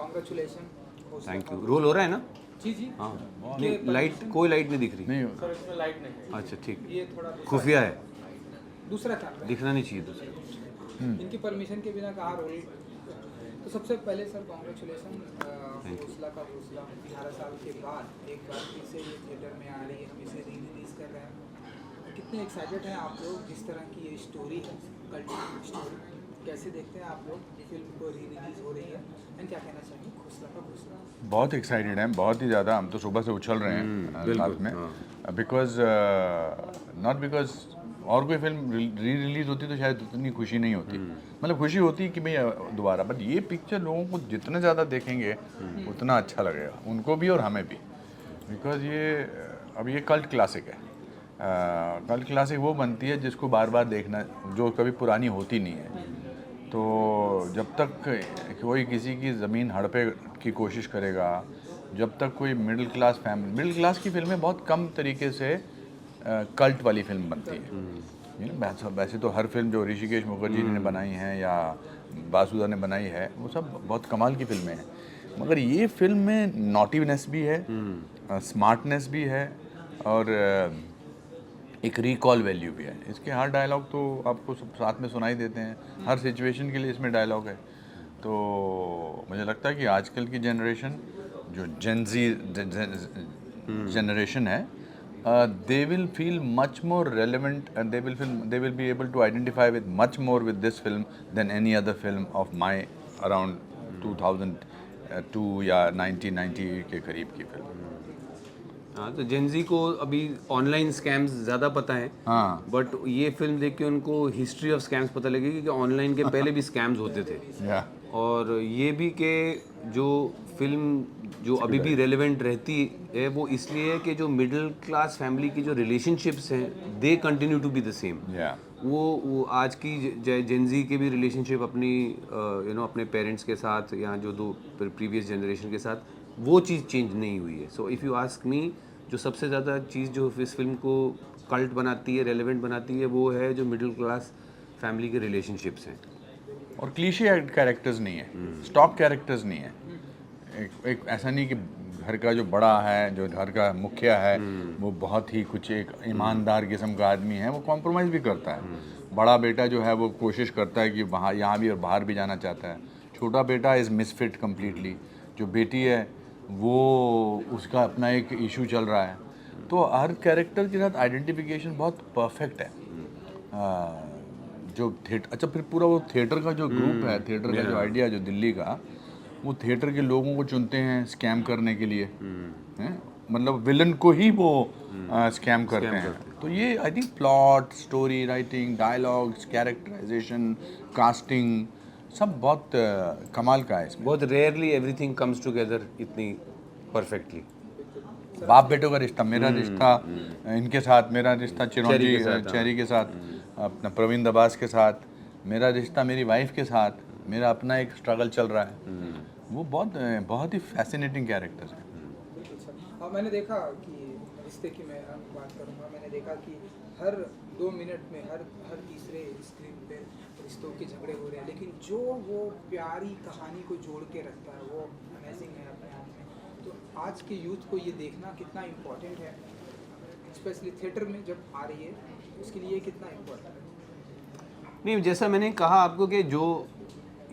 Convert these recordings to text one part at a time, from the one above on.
Congratulation. Thank you. Role हो रहा है ना? जी जी। हाँ नहीं, लाइट कोई लाइट नहीं दिख रही। नहीं सर इसमें लाइट नहीं है, अच्छा ठीक, ये थोड़ा खुफिया है, दूसरा कैमरा है। दिखना नहीं चाहिए दूसरा। इनकी परमिशन के बिना कहाँ रोल। तो सबसे पहले सर कॉन्ग्रेचुलेशन, घोसला का घोसला 18 साल के बाद एक बार फिर से ये थिएटर में आ रही है, हम इसे री रिलीज़ कर रहे हैं। कितने एक्साइटेड हैं आप लोग, जिस तरह की ये स्टोरी है, कल्ट स्टोरी, कैसे देखते हैं आप लोग फिल्म को री रिलीज़ हो रही है, एंड क्या कहना चाहिए घोसला का घोसला? बहुत एक्साइटेड हैं, बहुत ही ज़्यादा। हम तो सुबह से उछल रहे हैं साथ में, बिकॉज नॉट बिकॉज और कोई फिल्म री रिलीज होती तो शायद उतनी खुशी नहीं होती। मतलब खुशी होती कि भाई दोबारा, बट ये पिक्चर लोगों को जितना ज़्यादा देखेंगे उतना अच्छा लगेगा, उनको भी और हमें भी, बिकॉज ये अब ये कल्ट क्लासिक है। कल्ट क्लासिक वो बनती है जिसको बार बार देखना, जो कभी पुरानी होती नहीं है। तो जब तक कोई किसी की ज़मीन हड़पे की कोशिश करेगा, जब तक कोई middle class family, middle class की फिल्में बहुत कम तरीके से कल्ट वाली फिल्म बनती है। वैसे तो हर फिल्म जो ऋषिकेश मुखर्जी ने बनाई हैं या बासुदा ने बनाई है वो सब बहुत कमाल की फिल्में हैं, मगर ये फिल्म में नॉटीनेस भी है, स्मार्टनेस भी है, और एक रिकॉल वैल्यू भी है। इसके हर डायलॉग तो आपको सब साथ में सुनाई देते हैं, हर सिचुएशन के लिए इसमें डायलॉग है। तो मुझे लगता है कि आजकल की जनरेशन जो जेनजी जनरेशन है, they will feel much more relevant, and they will be able to identify with much more with this film than any other film of my around 2002 या 1990 के करीब की फिल्म। हाँ, तो जेनजी को अभी ऑनलाइन स्कैम्स ज़्यादा पता है, हाँ, बट ये फिल्म देख के उनको हिस्ट्री ऑफ स्कैम्स पता लगेगी कि ऑनलाइन के पहले भी स्कैम्स होते थे। या और ये भी कि जो फिल्म जो अभी भी रेलेवेंट रहती है वो इसलिए है कि जो मिडिल क्लास फैमिली की जो रिलेशनशिप्स हैं they continue to be the same. या वो आज की जेनजी के भी रिलेशनशिप अपनी अपने पेरेंट्स के साथ या जो दो प्रीवियस जनरेशन के साथ, वो चीज़ चेंज नहीं हुई है। So if you ask me, जो सबसे ज़्यादा चीज़ जो इस फिल्म को कल्ट बनाती है, रेलेवेंट बनाती है, वो है जो मिडिल क्लास फैमिली के रिलेशनशिप्स हैं। और क्लीशे कैरेक्टर्स नहीं है, स्टॉक कैरेक्टर्स नहीं है। एक ऐसा नहीं कि घर का जो बड़ा है, जो घर का मुखिया है, वो बहुत ही कुछ एक ईमानदार किस्म का आदमी है, वो कॉम्प्रोमाइज़ भी करता है। बड़ा बेटा जो है वो कोशिश करता है कि वहाँ यहाँ भी और बाहर भी जाना चाहता है। छोटा बेटा इज़ मिसफिट कम्प्लीटली। जो बेटी है वो, उसका अपना एक इशू चल रहा है। तो हर कैरेक्टर के साथ आइडेंटिफिकेशन बहुत परफेक्ट है। जो अच्छा, फिर पूरा वो थिएटर का जो ग्रुप है, थिएटर का जो आइडिया जो दिल्ली का, वो थिएटर के लोगों को चुनते हैं स्कैम करने के लिए, हैं? मतलब विलन को ही वो स्कैम करते हैं। तो ये I think plot, story writing, dialogues, characterisation, casting सब बहुत कमाल का है इसमें। बहुत रेयरली एवरीथिंग कम्स टुगेदर इतनी परफेक्टली। बाप बेटों का रिश्ता, मेरा रिश्ता इनके साथ, मेरा रिश्ता चिरौंजी चेरी के साथ, अपना प्रवीण दबास के साथ, मेरा रिश्ता मेरी वाइफ के साथ, मेरा अपना एक स्ट्रगल चल रहा है। वो बहुत ही फैसिनेटिंग कैरेक्टर्स हैं। और मैंने देखा कि रिश्ते की मैं बात करूँगा, मैंने देखा कि हर 2 मिनट में हर तीसरे स्क्रीन पे रिश्तों के झगड़े हो रहे हैं, लेकिन जो वो प्यारी कहानी को जोड़ के रखता है वो अमेजिंग है अपने आप में। तो आज के यूथ को ये देखना कितना इम्पोर्टेंट है, स्पेशली थिएटर में जब आ रही है, उसके लिए कितना इम्पोर्टेंट है? नहीं, जैसा मैंने कहा आपको कि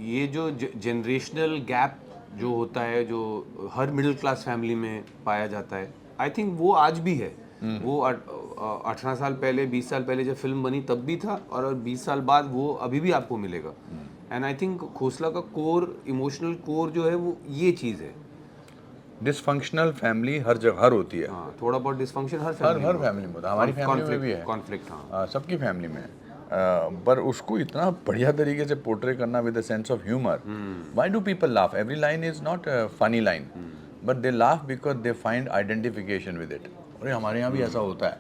ये जो जनरेशनल गैप जो होता है, जो हर मिडिल क्लास फैमिली में पाया जाता है, आई थिंक वो आज भी है। वो 18 साल पहले, 20 साल पहले जब फिल्म बनी तब भी था, और 20 साल बाद वो अभी भी आपको मिलेगा। एंड आई थिंक घोसला का कोर, इमोशनल कोर जो है वो ये चीज़ है। डिसफंक्शनल फैमिली हर जगह होती है। हाँ, थोड़ा बहुत डिसफंक्शन हर फैमिली में होता है, हमारी फैमिली में भी है कॉन्फ्लिक्ट। हाँ, सबकी फैमिली में है। पर उसको इतना बढ़िया तरीके से पोर्ट्रे करना with a sense of humour. Why do people laugh? Every line is not funny line, but they laugh because they find identification with it. और हमारे यहाँ भी ऐसा होता है।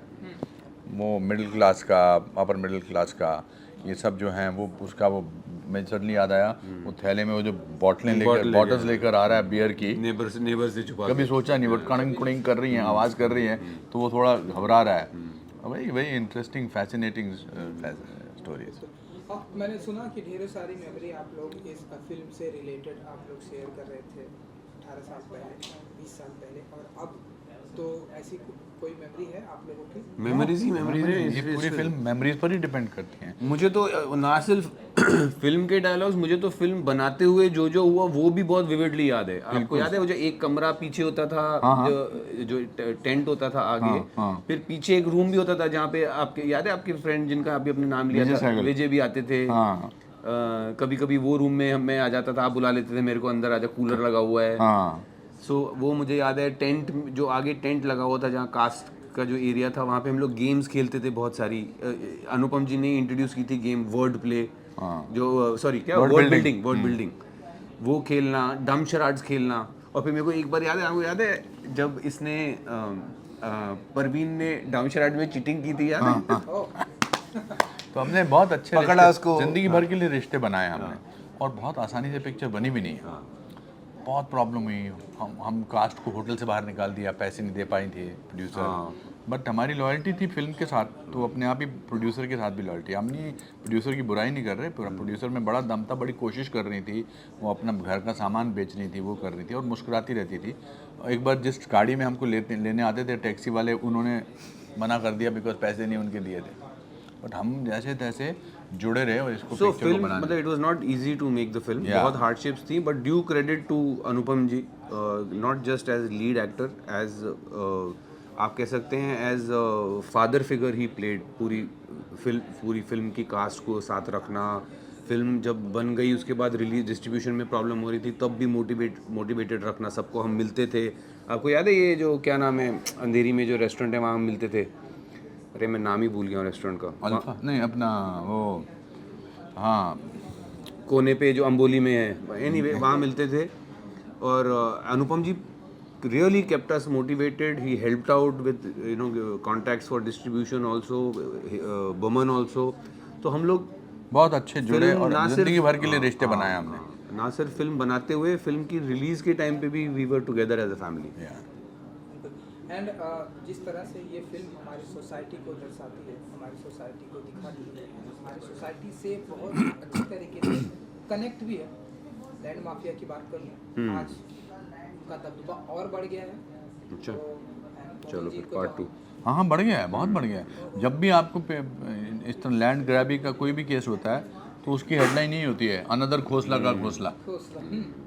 वो मिडिल क्लास का, अपर मिडिल क्लास का, ये सब जो हैं वो उसका वो मैं सडनली याद आया, वो थैले में वो जो बॉटल्स लेकर आ रहा है बियर की, नेबर से छुपा, कभी सोचा नहीं, बट कड़ंग कुड़िंग कर रही हैं, आवाज़ कर रही हैं, तो वो थोड़ा घबरा रहा है। Very very interesting, fascinating stories. अब मैंने सुना कि ढेरों सारी मेमोरी आप लोग इस फिल्म से रिलेटेड आप लोग शेयर कर रहे थे 18 साल पहले, 20 साल पहले, और अब तो ऐसी कोई मेमोरी है आप लोगों की? मेमोरीज ही मेमोरीज है ये पूरी फिल्म मेमोरीज पर ही डिपेंड करती हैं। मुझे तो ना सिर्फ फिल्म के डायलॉग्स, मुझे तो फिल्म बनाते हुए जो जो हुआ वो भी बहुत विविडली याद है। आपको याद है वो जो एक कमरा पीछे होता था, जो टेंट होता था आगे, फिर पीछे एक रूम भी होता था जहाँ पे आपके याद है आपके फ्रेंड जिनका अभी अपने नाम लिया था, विजय भी आते थे। कभी कभी वो रूम में मैं आ जाता था, आप बुला लेते थे मेरे को, अंदर आजा कूलर लगा हुआ है। सो वो मुझे याद है। टेंट जो आगे टेंट लगा हुआ था जहाँ कास्ट का जो एरिया था, वहाँ पे हम लोग गेम्स खेलते थे बहुत सारी। अनुपम जी ने इंट्रोड्यूस की थी गेम वर्ड प्ले, जो सॉरी क्या वर्ड बिल्डिंग, वो खेलना, डम शराड्स खेलना। और फिर मेरे को एक बार याद है, आपको याद है जब इसने परवीन ने डम शराड में चीटिंग की थी, याद है? तो हमने बहुत अच्छे पकड़ा उसको, जिंदगी भर के लिए रिश्ते बनाए हमने, और बहुत आसानी से पिक्चर बनी भी नहीं है। बहुत प्रॉब्लम हुई, हम कास्ट को होटल से बाहर निकाल दिया, पैसे नहीं दे पाई थी प्रोड्यूसर, बट हमारी लॉयल्टी थी फिल्म के साथ, तो अपने आप ही प्रोड्यूसर के साथ भी लॉयल्टी। हम नहीं प्रोड्यूसर की बुराई नहीं कर रहे, पूरा प्रोड्यूसर में बड़ा दम था, बड़ी कोशिश कर रही थी, वो अपना घर का सामान बेच रही थी, वो कर रही थी और मुस्कुराती रहती थी। एक बार जिस गाड़ी में हमको लेने आते थे टैक्सी वाले, उन्होंने मना कर दिया बिकॉज पैसे नहीं उनके दिए थे, बट हम जैसे तैसे जुड़े रहे और इसको सो पिक्चर को फिल्म बनाने। मतलब it was not easy to make the film, बहुत हार्डशिप्स थी, but due credit to Anupam ji, not just as lead actor, as आप कह सकते हैं एज फादर फिगर ही प्लेड। पूरी फिल्म की कास्ट को साथ रखना, फिल्म जब बन गई उसके बाद रिलीज डिस्ट्रीब्यूशन में प्रॉब्लम हो रही थी तब भी मोटिवेटेड रखना सबको। हम मिलते थे, आपको याद है ये जो क्या नाम है अंधेरी में जो रेस्टोरेंट है वहाँ हम मिलते थे, अरे मैं नाम ही भूल गया हूँ रेस्टोरेंट का, अल्फा नहीं अपना वो, हाँ कोने पे जो अंबोली में है, एनीवे वहाँ मिलते थे। और अनुपम जी really kept us motivated. He helped out with contacts for distribution also, Boman also. तो हम लोग बहुत अच्छे जुड़े और ना जिंदगी भर के लिए रिश्ते बनाए हमने। ना सिर्फ फिल्म बनाते हुए, फिल्म की रिलीज के टाइम पे भी we were together as a family. And जिस तरह से ये फिल्म हमारी सोसाइटी को दर्शाती है, हमारी सोसाइटी को दिखाती है, हमारी सोसाइटी से बहुत अच्छी तरीके से कनेक्ट भी है। लैंड माफिया की बात कर लूँ, आज उनका दबदबा और बढ़ गया है। अच्छा, तो चलो फिर पार्ट 2। हाँ बढ़ गया है, बहुत बढ़ गया है। जब भी आपको इस तरह लैंड ग्रैबी का कोई भी केस होता है तो उसकी हेडलाइन यही होती है, अनदर खोसला का खोसला।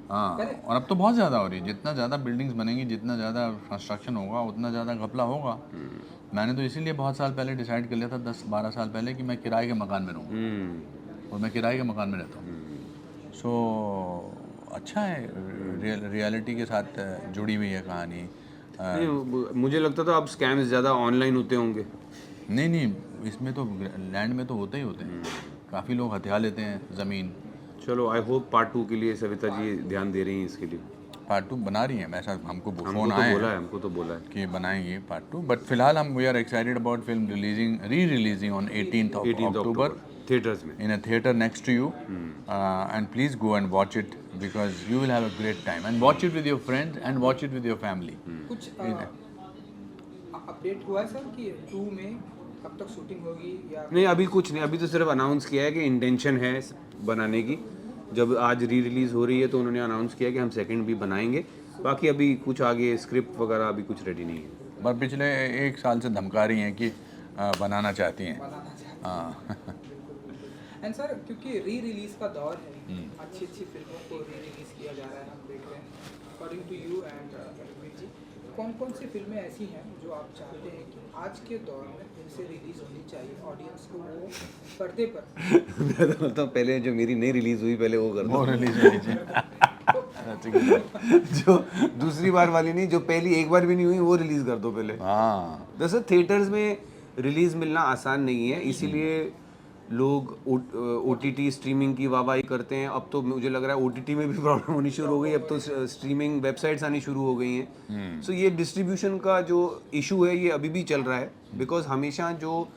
हाँ, और अब तो बहुत ज़्यादा हो रही है, जितना ज़्यादा बिल्डिंग्स बनेंगी, जितना ज़्यादा कंस्ट्रक्शन होगा, उतना ज़्यादा घपला होगा। मैंने तो इसीलिए बहुत साल पहले डिसाइड कर लिया था, 10-12 साल पहले, कि मैं किराए के मकान में रहूँगा, और मैं किराए के मकान में रहता हूँ। सो अच्छा है, रियलिटी के साथ जुड़ी हुई है कहानी। मुझे लगता था अब स्कैम्स ज़्यादा ऑनलाइन होते होंगे। नहीं, इसमें तो लैंड में तो होते ही होते हैं, काफ़ी लोग हथिया लेते हैं ज़मीन। चलो आई होप पार्ट 2 के लिए सविता जी ध्यान दे रही हैं इसके लिए। पार्ट 2 बना रही हैं, ऐसा हमको फ़ोन आया है, हमको तो बोला है कि बनाएंगे पार्ट 2, बट फिलहाल हम we are excited about film re-releasing on 18th of October theatres में, in a theater next to you, and please go and watch it because you will have a great time, and watch it with your friends and watch it with your family. कुछ update हुआ है sir कि 2 में कब तक shooting होगी या नहीं? अभी कुछ नहीं, अभी तो सिर्फ अनाउंस किया है कि इंटेंशन है बनाने की। जब आज री रिलीज़ हो रही है तो उन्होंने अनाउंस किया कि हम सेकंड भी बनाएंगे, बाकी अभी कुछ आगे स्क्रिप्ट वगैरह अभी कुछ रेडी नहीं है। पर पिछले 1 साल से धमका रही हैं कि बनाना चाहती हैं। हाँ एंड सर, क्योंकि री रिलीज का दौर है, अच्छी फिल्मों को री रिलीज किया जा रहा है, हम देख रहे हैं। According to you and Ranveer ji, कौन सी फिल्में ऐसी हैं जो आप चाहते हैं कि आज के दौर में इनसे रिलीज होनी चाहिए, ऑडियंस को वो पर्दे पर मैं तो बोलता हूँ पहले जो मेरी नई रिलीज हुई पहले वो कर दो, वो रिलीज होनी चाहिए। जो दूसरी बार वाली नहीं, जो पहली एक बार भी नहीं हुई वो रिलीज कर दो पहले। हाँ, दरअसल थिएटर्स में रिलीज मिलना आसान नहीं है, इसीलिए लोग OTT स्ट्रीमिंग की वाहवाही करते हैं। अब तो मुझे लग रहा है OTT में भी प्रॉब्लम होनी शुरू हो गई, अब तो स्ट्रीमिंग वेबसाइट्स आनी शुरू हो गई हैं। सो ये डिस्ट्रीब्यूशन का जो इशू है ये अभी भी चल रहा है, बिकॉज हमेशा जो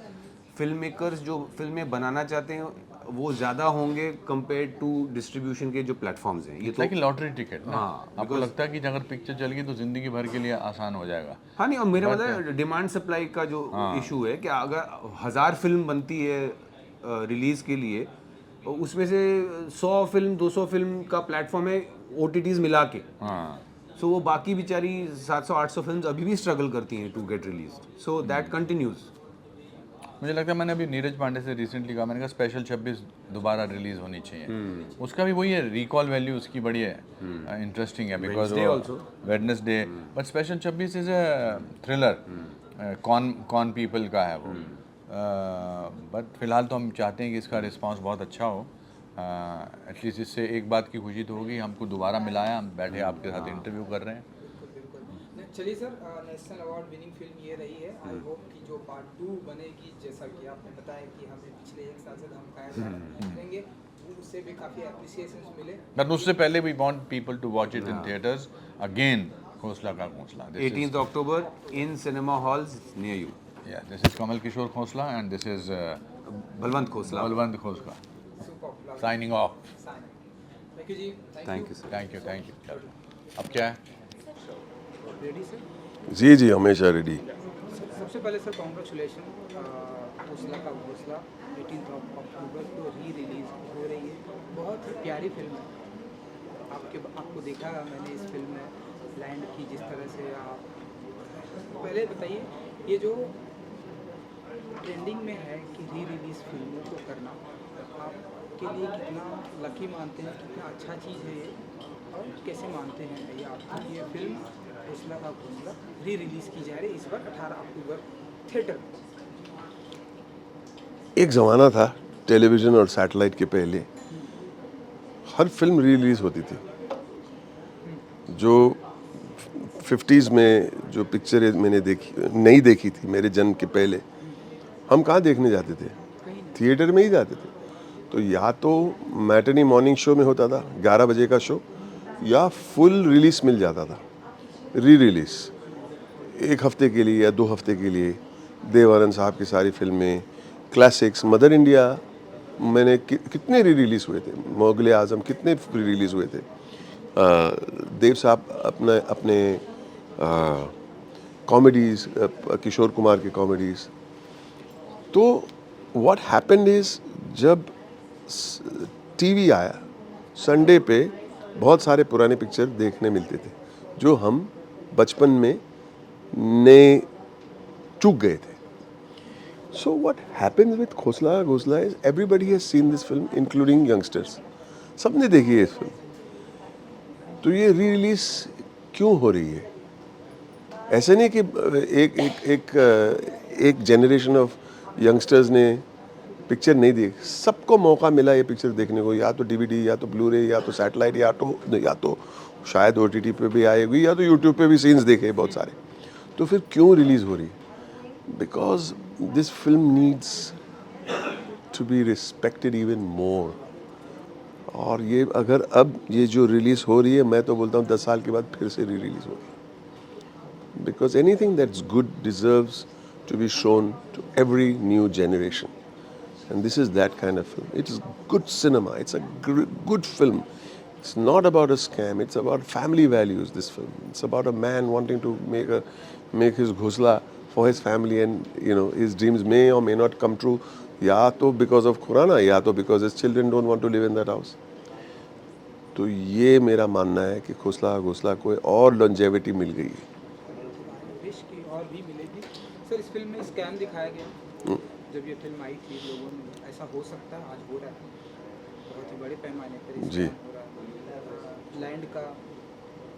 फिल्म मेकर्स जो फिल्में बनाना चाहते हैं वो ज़्यादा होंगे कंपेयर टू डिस्ट्रीब्यूशन के जो प्लेटफॉर्म्स हैं। ये तो कि लॉटरी टिकट। हाँ, आपको लगता है कि अगर पिक्चर चल गई तो जिंदगी भर के लिए आसान हो जाएगा? हाँ नहीं, और मेरा मतलब डिमांड सप्लाई का जो इशू है कि अगर 1000 फिल्म बनती है रिलीज के लिए, उसमें से 100 फिल्म 200 फिल्म का प्लेटफॉर्म है OTTs मिला के. हाँ सो वो बाकी बेचारी 700-800 फिल्म्स अभी भी स्ट्रगल करती हैं to get released. So that continues. मुझे लगता है मैंने अभी नीरज पांडे से रिसेंटली कहा, मैंने कहा स्पेशल 26 दोबारा रिलीज होनी चाहिए. उसका भी वही है, रिकॉल वैल्यू उसकी बड़ी है, इंटरेस्टिंग है because Wednesday. But special 26 is a thriller, con people का है वो. बट फिलहाल तो हम चाहते हैं कि इसका रिस्पांस बहुत अच्छा हो. एटलीस्ट इससे एक बात की खुशी तो होगी, हमको दोबारा मिलाया, हम बैठे आपके साथ इंटरव्यू कर रहे हैं. बिल्कुल. चलिए sir, national award winning film ये रही है. आई होप कि जो पार्ट 2 बनेगी, जैसा कि आपने बताया कि हमें पिछले 1 साल से धमकाया करेंगे, उससे भी काफ़ी एप्रिसिएशन मिले. बट उससे पहले we want people to watch it in theatres again. घोंसला का घोंसला 18th October in cinema halls near you. Yeah, this is Kamal Kishore Khosla and this is Balwant Khosla. Balwant Khosla. Super. Signing off. Thank you जी. Thank you sir. Thank you. अब क्या है? Ready sir? जी जी हमेशा ready. सबसे पहले sir congratulation. घोंसला का घोंसला 18 अक्टूबर को रिलीज हो रही है. बहुत ही प्यारी फिल्म है. आपको देखा मैंने इस फिल्म में लैंड की जिस तरह से आप. पहले बताइए, ये जो ट्रेंडिंग में है कि रिलीज फिल्मों को करना, आपके लिए कितना लकी मानते हैं, कितना अच्छा चीज़ है ये, और कैसे मानते हैं भैया आप ये फिल्म घोंसला का घोंसला रिलीज़ की जा रही है इस बार 18 अक्टूबर थिएटर. एक ज़माना था टेलीविज़न और सैटेलाइट के पहले हर फिल्म रिलीज़ होती थी. जो 50s में जो पिक्चरें मैंने नहीं देखी थी मेरे जन्म के पहले, हम कहाँ देखने जाते थे? थिएटर में ही जाते थे. तो या तो मैटनी मॉर्निंग शो में होता था 11 बजे का शो, या फुल रिलीज मिल जाता था, रिलीज 1 हफ्ते के लिए या 2 हफ्ते के लिए. देवानंद साहब की सारी फिल्में, क्लासिक्स, मदर इंडिया, मैंने कितने रिलीज़ हुए थे. मुग़ल आज़म कितने रिलीज़ हुए थे. देव साहब अपने कॉमेडीज़, किशोर कुमार की कॉमेडीज़. तो व्हाट हैपेंड इज़, जब टीवी आया संडे पे बहुत सारे पुराने पिक्चर देखने मिलते थे जो हम बचपन में ने चूक गए थे. So what happens with घोंसला घोंसला is everybody has seen this film including youngsters. सबने देखी है इस फिल्म. तो ये री-रिलीज क्यों हो रही है? ऐसे नहीं कि एक जनरेशन ऑफ यंगस्टर्स ने पिक्चर नहीं देखी. सबको मौका मिला ये पिक्चर देखने को, या तो डीवीडी, या तो ब्लू-रे, या तो सैटेलाइट, या तो शायद OTT पे भी आएगी, या तो यूट्यूब पे भी सीन्स देखे बहुत सारे. तो फिर क्यों रिलीज़ हो रही है? Because this film needs to be respected even more. और ये अगर अब ये जो रिलीज़ हो रही है, मैं तो बोलता हूँ 10 साल के बाद फिर से रिलीज़ होगी. Because anything that's good deserves to be shown to every new generation. And this is that kind of film. It is good cinema. It's a good film. It's not about a scam. It's about family values, this film. It's about a man wanting to make his घोंसला for his family, and his dreams may or may not come true, या तो because of Corona, या तो because his children don't want to live in that house. तो ये मेरा मानना है कि घोंसला को और longevity मिल गई है. विश की और भी मिलेगी. सर, इस फिल्म में स्कैम दिखाया गया. जब ये फिल्म आई थी लोगों ने, ऐसा हो सकता है, आज हो रहा है बहुत ही बड़े पैमाने पर जी. हो रहा है. लैंड का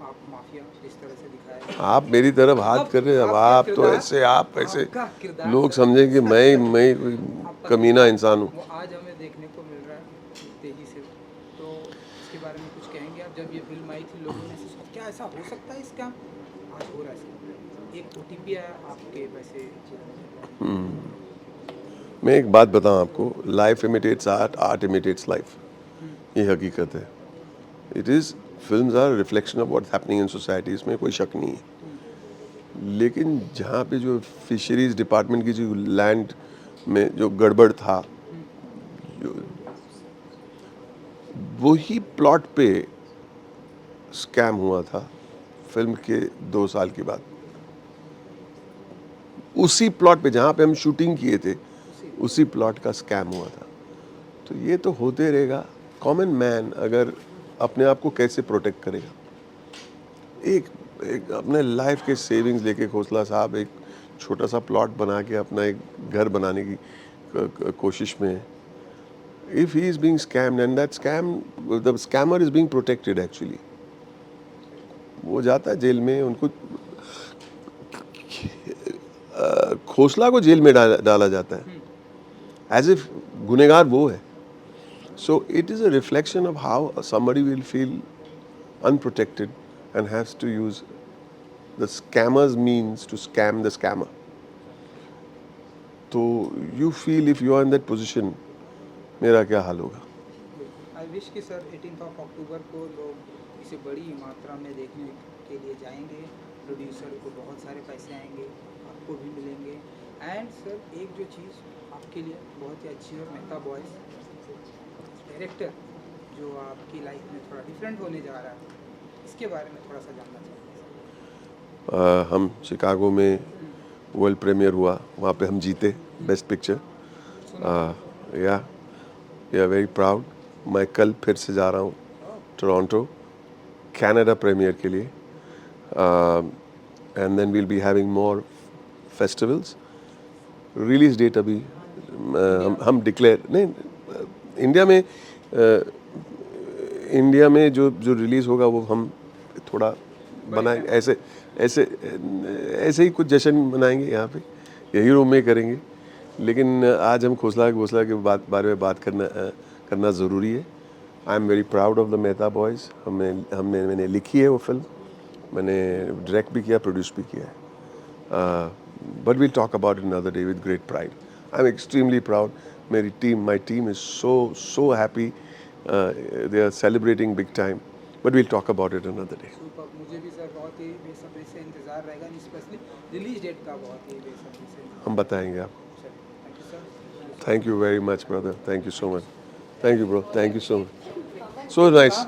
आप माफिया इस तरह से दिखाया. आप मेरी तरफ हाथ कर रहे हैं. अब आप तो ऐसे लोग समझें कि मैं कोई कमीना इंसान हूँ. वो आज हमें देखने को मिल रहा है तेजी से. तो इसके बारे में कुछ कहेंगे आप? जब ये फिल्म आई थी लोगों ने सोचा क्या ऐसा हो सकता है इसका, आज हो रहा है. एक OTP आया आपके वैसे. मैं एक बात बताऊँ आपको, life imitates art, art imitates life. ये हकीकत है. It is, films are reflection of what's happening in society, इसमें कोई शक नहीं है. लेकिन जहाँ पे जो फिशरीज डिपार्टमेंट की जो लैंड में जो गड़बड़ था, वही प्लॉट पे स्कैम हुआ था फिल्म के 2 साल के बाद. उसी प्लॉट पे जहाँ पे हम शूटिंग किए थे, उसी प्लॉट का स्कैम हुआ था. तो ये तो होते रहेगा। कॉमन मैन अगर अपने आप को कैसे प्रोटेक्ट करेगा? एक अपने लाइफ के सेविंग्स लेके खोसला साहब एक छोटा सा प्लॉट बना के अपना एक घर बनाने की कोशिश में है। If he is being scammed and that scam, the scammer is being protected actually. वो जाता है जेल में, उनको खोसला को जेल में डाला जाता है एज इफ गुनेगार वो है. So it is a reflection of how somebody will feel unprotected and has to use the scammer's means to scam the scammer. तो you feel if you are in that position, मेरा क्या हाल होगा? I wish कि sir 18 अक्टूबर को लोग इसे बड़ी मात्रा में देखने के लिए जाएंगे. प्रोड्यूसर को बहुत सारे पैसे आएंगे, आपको भी मिलेंगे. एंड सर एक जो चीज़ आपके लिए बहुत ही अच्छी है, मेहता बॉयज़ डायरेक्टर जो आपकी लाइफ में थोड़ा डिफरेंट होने जा रहा है, इसके बारे में थोड़ा सा जानना चाहते हैं. हम शिकागो में वर्ल्ड प्रीमियर हुआ, वहाँ पे हम जीते बेस्ट पिक्चर. या वेरी प्राउड. मैं कल फिर से जा रहा हूँ टोरंटो कनाडा प्रीमियर के लिए. And then will be having more festivals. Release date अभी हम डिक्लेयर नहीं. इंडिया में जो रिलीज़ होगा वो हम थोड़ा बनाएंगे. ऐसे ही कुछ जश्न मनाएंगे यहाँ पे, यही रूम में करेंगे. लेकिन आज हम खोसला के बारे में बात करना ज़रूरी है. I am very proud of the Mehta boys. मैंने लिखी है वो फिल्म, मैंने डायरेक्ट भी किया, प्रोड्यूस भी किया है. But we'll talk about it another day with great pride. I am extremely proud. My team is so happy. They are celebrating big time. But we'll talk about it another day. Super. मुझे भी sir बहुत ही बेसब्री से इंतज़ार रहेगा, specially release date का बहुत ही बेसब्री से. हम बताएंगे आपको. Thank you sir. Thank you very much, brother. Thank you so much. Thank you, bro. Thank you so much. So nice.